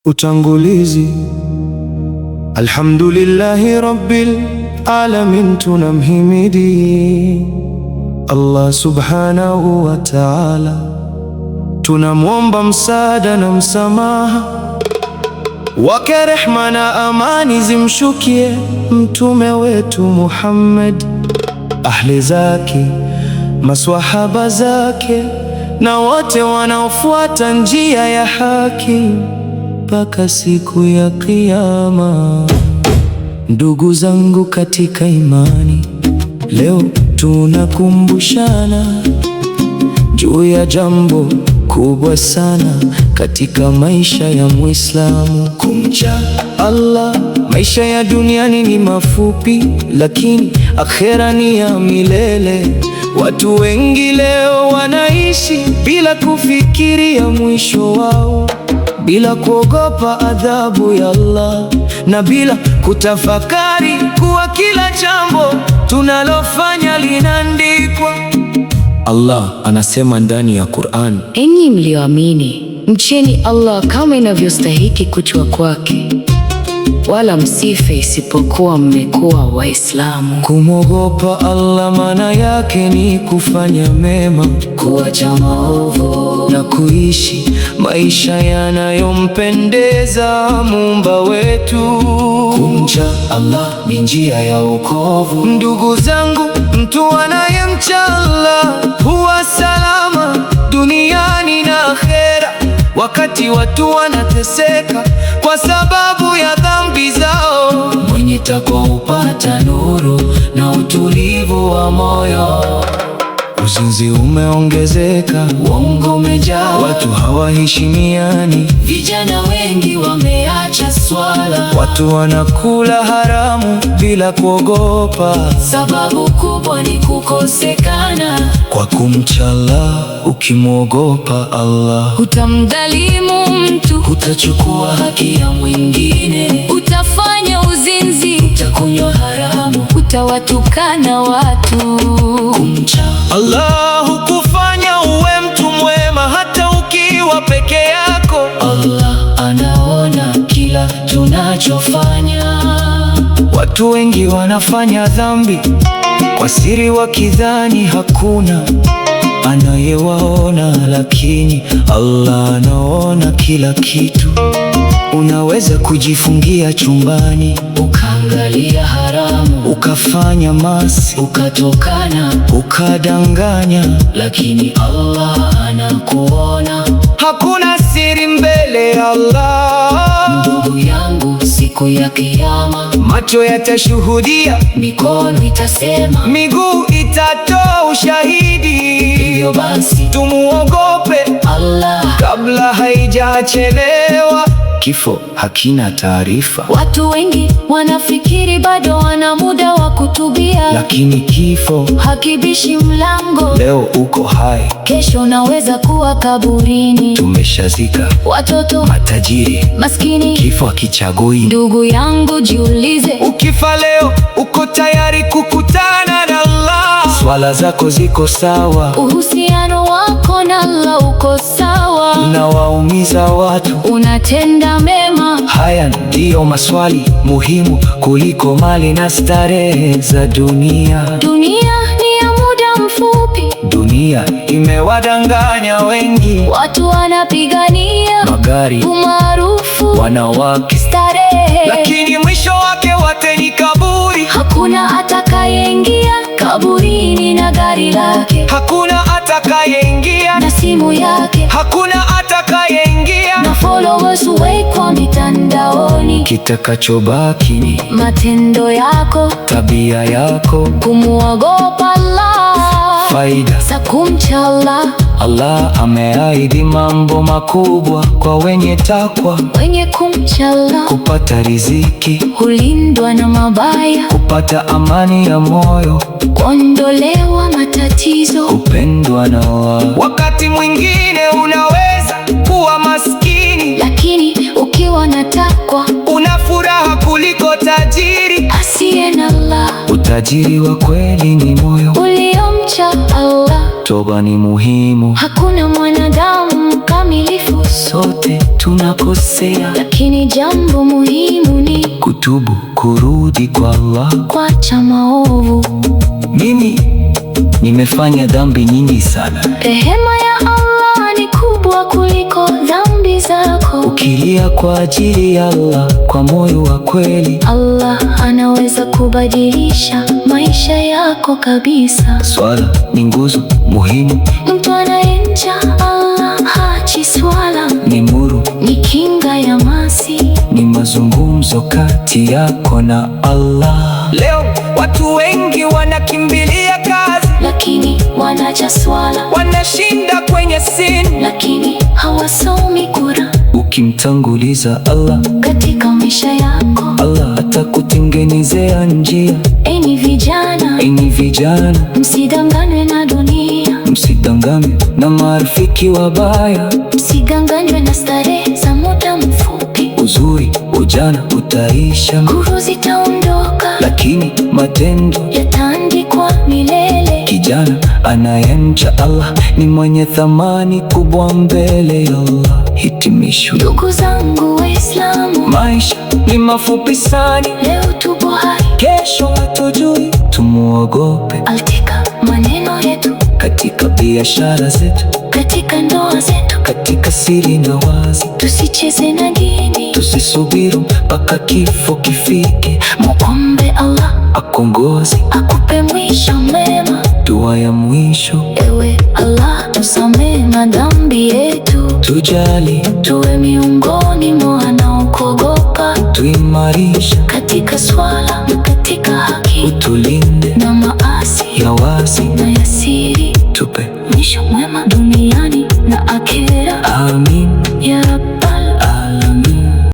Utangulizi. Alhamdulillahi rabbil alamin, tunamhimidi Allah subhanahu wa ta'ala, tunamwomba msaada na msamaha wake, rehma na amani zimshukie mtume wetu Muhammad, ahli zake, maswahaba zake na wote wanaofuata njia ya haki mpaka siku ya Kiyama. Ndugu zangu katika imani, leo tunakumbushana juu ya jambo kubwa sana katika maisha ya Muislamu: kumcha Allah. Maisha ya duniani ni mafupi, lakini akhera ni ya milele. Watu wengi leo wanaishi bila kufikiria mwisho wao, bila kuogopa adhabu ya Allah, na bila kutafakari kuwa kila jambo tunalofanya linaandikwa. Allah anasema ndani ya Qur'an, enyi mlioamini, mcheni Allah kama inavyostahiki kuchwa kwake, wala msife isipokuwa mmekuwa Waislamu. Kumwogopa Allah maana yake ni kufanya mema, kuacha maovu na kuishi maisha yanayompendeza Muumba wetu. Kumcha Allah ni njia ya wokovu. Ndugu zangu, mtu anayemcha Allah huwa salama duniani na akhera. Wakati watu wanateseka kwa sababu ya dhambi zao, mwenye takwa hupata nuru na utulivu wa moyo. Uzinzi umeongezeka, uongo umejaa, watu hawaheshimiani, vijana wengi wameacha swala, watu wanakula haramu bila kuogopa. Sababu kubwa ni kukosekana kwa kumcha Allah. Ukimwogopa Allah, hutamdhalimu mtu, hutachukua haki ya mwingine, utafanya uzinzi, utakunywa haramu, utawatukana watu. Kumcha Allah hukufanya uwe mtu mwema hata ukiwa peke yako. Allah anaona kila tunachofanya. Watu wengi wanafanya dhambi kwa siri, wakidhani hakuna anayewaona, lakini Allah anaona kila kitu. Unaweza kujifungia chumbani, ukaangalia haramu, ukafanya maasi, ukatokana, ukadanganya, lakini Allah anakuona. Hakuna siri mbele ya Allah. Ndugu yangu, siku ya Kiyama macho yatashuhudia, mikono itasema, miguu itatoa ushahidi. Hivyo basi tumuogope Allah kabla haijachelewa. Kifo hakina taarifa. Watu wengi wanafikiri bado wana muda wa kutubia, lakini kifo hakibishi mlango. Leo uko hai, kesho unaweza kuwa kaburini. Tumeshazika watoto, matajiri, maskini, kifo hakichagui. Ndugu yangu, jiulize, ukifa leo uko tayari kukutana na Allah? Swala zako ziko sawa? Uhusiano wako na Allah uko sawa? Unawaumiza watu? Unatenda mema? Haya ndiyo maswali muhimu kuliko mali na starehe za dunia. Dunia ni ya muda mfupi. Dunia imewadanganya wengi. Watu wanapigania magari, umaarufu, wanawake, starehe, lakini mwisho wake wote ni kaburi. Hakuna atakayeingia kaburini na gari lake, hakuna atakayeingia na simu yake, hakuna atakayeingia na followers wekwa mitandaoni. Kitakachobaki ni matendo yako, tabia yako, kumwogopa Allah, faida za kumcha Allah. Allah ameahidi mambo makubwa kwa wenye takwa, wenye kumcha Allah: kupata riziki, hulindwa na mabaya, kupata amani ya moyo, kuondolewa matatizo, kupendwa na Allah. Wakati mwingine unaweza kuwa maskini, lakini ukiwa na takwa una furaha kuliko tajiri asiye na Allah. Utajiri wa kweli ni moyo uliomcha kumcha Allah. Toba ni muhimu, Hakuna mwanadamu mkamilifu, sote tunakosea, lakini jambo muhimu ni kutubu, kurudi kwa Allah. kuacha maovu. Mimi nimefanya dhambi nyingi sana. Rehema ya Allah ni kubwa kuliko dhambi zako. Ukilia kwa ajili ya Allah kwa moyo wa kweli, Allah anaweza kubadilisha maisha yako kabisa. swala ni nguzo muhimu, Mtu anayemcha Allah hachi swala, ni nuru, ni kinga ya masi. ni mazungumzo kati yako na Allah. Leo watu wengi wanakimbilia kazi, Lakini wanacha swala, wanashinda kwenye simu, lakini hawasomi Qur'an. Ukimtanguliza Allah, Katika maisha yako, Allah atakutengenezea njia. enyi vijana, Enyi vijana, msidanganywe na dunia, msidanganywe na marafiki wabaya. msiganganywe na starehe za muda mfupi. Uzuri ujana utaisha, Nguvu zitaondoka, lakini matendo. yataandikwa milele. Kijana anayemcha Allah ni mwenye thamani kubwa mbele ya Allah. Hitimisho, Ndugu zangu Waislamu, maisha ni mafupi sana, leo tupo hai, kesho hatujui. Tumuogope katika maneno yetu, katika biashara zetu, katika ndoa zetu, katika siri na wazi. tusicheze na dini. Tusisubiri mpaka kifo kifike, Muombe Allah akongoze. akupe mwisho mema. Dua ya mwisho, Ewe Allah, tusamehe madhambi yetu, tujali, tuwe miongoni mwa wanaokuogopa, tuimarisha, katika swala na katika haki. utulinda.